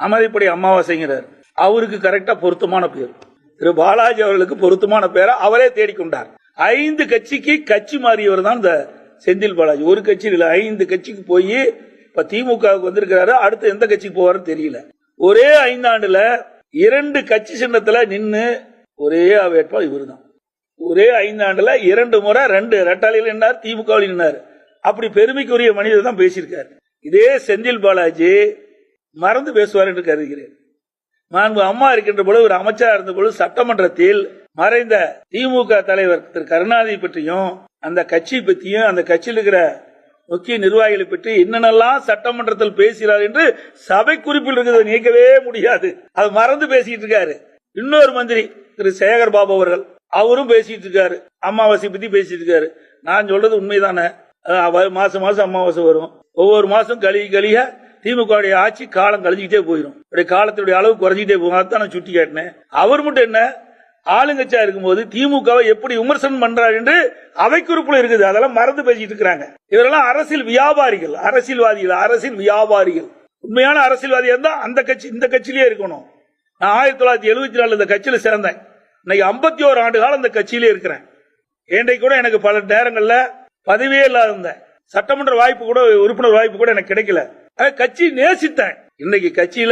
அமதிப்படி அமாவாசைங்கிறார். அவருக்கு கரெக்டா பொருத்தமான பேர். திரு பாலாஜி அவர்களுக்கு பொருத்தமான பேரை அவரே தேடிக்கொண்டார். 5 கட்சிக்கு கட்சி மாறியவர் தான் இந்த செந்தில் பாலாஜி. ஒரு கட்சி இல்ல, 5 கட்சிக்கு போய் இப்ப திமுகவுக்கு வந்திருக்கிறாரு. அடுத்து எந்த கட்சிக்கு போவாருன்னு தெரியல. ஒரே 5 ஆண்டுல 2 கட்சி சின்னத்துல நின்று ஒரே வேட்பாளர் இவரு தான். ஒரே 5 ஆண்டுல 2 முறை 2 ரெட்டாளியில் நின்றார், திமுகவில் நின்றார். அப்படி பெருமைக்குரிய மனிதர் தான் பேசியிருக்காரு. இதே செந்தில் பாலாஜி மறந்து பேசுவார் என்று கருதுகிறேன். மாண்பு அம்மா இருக்கின்ற பொழுது ஒரு அமைச்சராக இருந்த பொழுது சட்டமன்றத்தில் மறைந்த திமுக தலைவர் திரு கருணாநிதி பற்றியும் அந்த கட்சி பற்றியும் அந்த கட்சியில் இருக்கிற முக்கிய நிர்வாகிகளை பற்றி என்னென்னலாம் சட்டமன்றத்தில் பேசுகிறார் என்று சபை குறிப்பில் இருக்கிறத நீக்கவே முடியாது. அது மறந்து பேசிட்டு இருக்காரு. இன்னொரு மந்திரி திரு சேகர் பாபு அவர்கள் அவரும் பேசிட்டு இருக்காரு. அமாவாசை பத்தி பேசிட்டு இருக்காரு. நான் சொல்றது உண்மைதானே? மாசம் மாசம் அமாவாசை வரும். ஒவ்வொரு மாசம் கழிக திமுக ஆட்சி காலம் கழிஞ்சுக்கிட்டே போயிடும். காலத்துடைய அளவு குறைஞ்சிக்கிட்டே போகும். அதான் நான் சுட்டி காட்டினேன். அவர் மட்டும் என்ன, ஆளுங்கட்சியா இருக்கும்போது திமுகவை எப்படி விமர்சனம் பண்றாரு என்று அவை குறிப்புல இருக்குது. அதெல்லாம் மறந்து பேசிட்டு இருக்கிறாங்க. இவரெல்லாம் அரசியல் வியாபாரிகள், அரசியல்வாதிகள், அரசியல் வியாபாரிகள். உண்மையான அரசியல்வாதியா இருந்தா அந்த கட்சி இந்த கட்சியிலே இருக்கணும். நான் 1974 இந்த கட்சியில சேர்ந்தேன். இன்னைக்கு 51 ஆண்டு காலம் இந்த கட்சியிலே இருக்கிறேன். இன்றைக்கு கூட எனக்கு பல நேரங்கள்ல பதவியே இல்லாத இருந்தேன். சட்டமன்ற வாய்ப்பு கூட, உறுப்பினர் வாய்ப்பு கூட எனக்கு கிடைக்கல. கட்சி நேசித்தேன். இன்னைக்கு கட்சியில